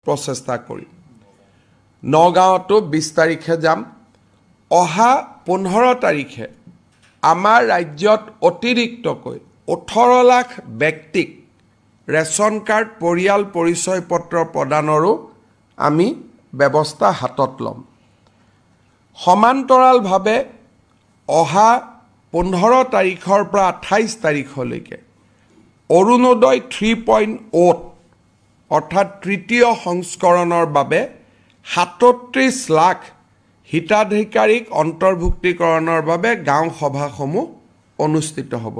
প্ৰচেষ্টা কৰিম নগাঁৱতো 20 তাৰিখে যাম অহা 15 তাৰিখে আমাৰ ৰাজ্যত অতিৰিক্তকৈ 18 লাখ ব্যক্তিক ৰেচন কাৰ্ড পৰিয়াল পৰিচয় পত্ৰ প্ৰদানৰো আমি ব্যৱস্থা হাতত ল'ম সমান্তৰালভাৱে অহা 15 তাৰিখৰ পৰা 28 তাৰিখলৈকে অৰুণোদয় 3.0 অৰ্থাৎ তৃতীয় সংস্কৰণৰ বাবে 37 লাখ হিতাধিকাৰীক অন্তৰ্ভুক্তিকৰণৰ বাবে গাঁও সভাসমূহ অনুষ্ঠিত হ'ব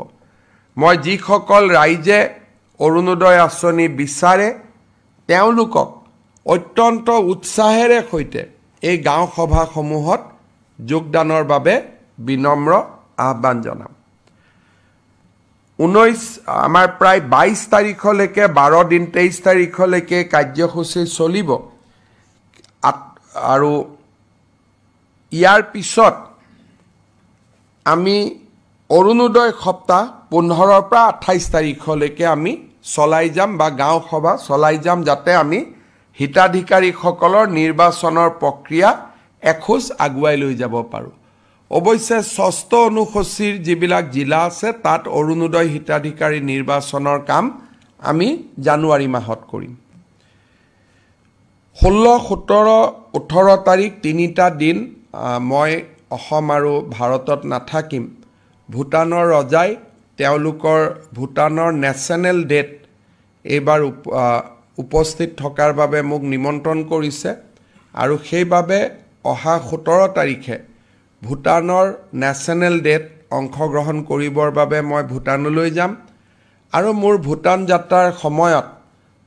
মই যিসকল ৰাইজে অৰুণোদয় আঁচনি বিচাৰে তেওঁলোকক অত্যন্ত উৎসাহেৰে সৈতে এই গাঁও সভাসমূহত যোগদানৰ বাবে বিনম্ৰ আহ্বান জনাম 19 আমাৰ প্ৰায় 22 তাৰিখলৈকে 12 দিন 23 তাৰিখলৈকে কাৰ্যসূচী চলিব আৰু ইয়াৰ পিছত আমি অৰুণোদয় সপ্তাহ 15 পৰা 28 তাৰিখলৈকে আমি চলাই যাম বা গাঁও সভা চলাই যাম যাতে আমি হিতাধিকাৰীসকলৰ নিৰ্বাচনৰ প্ৰক্ৰিয়া এখোজ আগুৱাই লৈ যাব পাৰোঁ অৱশ্যে ষষ্ঠ অনুসূচীৰ যিবিলাক জিলা আছে তাত অৰুণোদয় হিতাধিকাৰী নিৰ্বাচনৰ কাম আমি জানুৱাৰী মাহত কৰিম 16, 17, 18 তাৰিখ তিনিটা দিন মই অসম আৰু ভাৰতত নাথাকিম ভূটানৰ ৰজাই তেওঁলোকৰ ভূটানৰ নেশ্যনেল ডেট এইবাৰ উপস্থিত থকাৰ বাবে মোক নিমন্ত্ৰণ কৰিছে আৰু সেইবাবে অহা 17 তাৰিখে ভূটানৰ নেশ্যনেল ডেট অংশগ্ৰহণ কৰিবৰ বাবে মই ভূটানলৈ যাম আৰু মোৰ ভূটান যাত্ৰাৰ সময়ত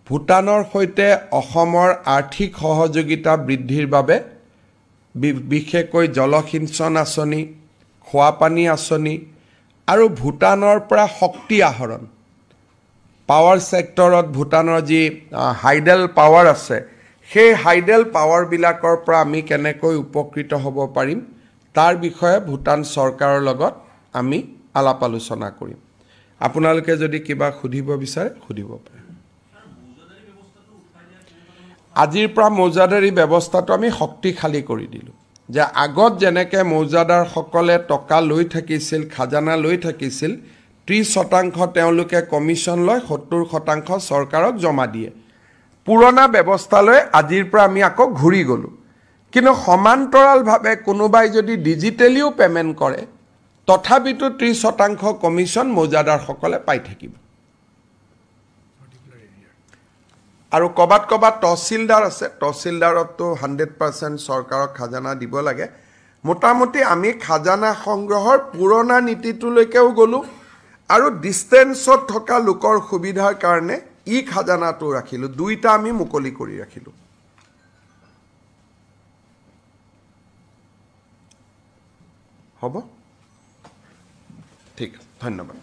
ভূটানৰ সৈতে অসমৰ আৰ্থিক সহযোগিতা বৃদ্ধিৰ বাবে বিশেষকৈ জলসিঞ্চন আঁচনি খোৱাপানী আঁচনি আৰু ভূটানৰ পৰা শক্তি আহৰণ পাৱাৰ সেক্টৰত ভূটানৰ যি হাইডেল পাৱাৰ আছে সেই হাইডেল পাৱাৰবিলাকৰ পৰা আমি কেনেকৈ উপকৃত হ'ব পাৰিম তাৰ বিষয়ে ভূটান চৰকাৰৰ লগত আমি আলাপ আলোচনা কৰিম আপোনালোকে যদি কিবা সুধিব বিচাৰে সুধিব পাৰে আজিৰ পৰা মৌজাদাৰী ব্যৱস্থাটো আমি শক্তিশালী কৰি দিলোঁ যে আগত যেনেকৈ মৌজাদাৰসকলে টকা লৈ থাকিছিল খাজানা লৈ থাকিছিল 30% তেওঁলোকে কমিশ্যন লয় 70% চৰকাৰক জমা দিয়ে পুৰণা ব্যৱস্থালৈ আজিৰ পৰা আমি আকৌ ঘূৰি গ'লোঁ কিন্তু সমান্তৰালভাৱে কোনোবাই যদি ডিজিটেলিও পেমেন্ট কৰে তথাপিতো 30% কমিশ্যন মৌজাদাৰসকলে পাই থাকিব আৰু কবাত তহচিলদাৰ আছে তহচিলদাৰতো 100% চৰকাৰক খাজানা দিব লাগে মোটামুটি আমি খাজানা সংগ্ৰহৰ পুৰণা নীতিটোলৈকেও গ'লোঁ আৰু ডিষ্টেন্সত থকা লোকৰ সুবিধাৰ কাৰণে ই খাজানাটো ৰাখিলোঁ দুইটা আমি মুকলি কৰি ৰাখিলোঁ হ'ব ঠিক আছে ধন্যবাদ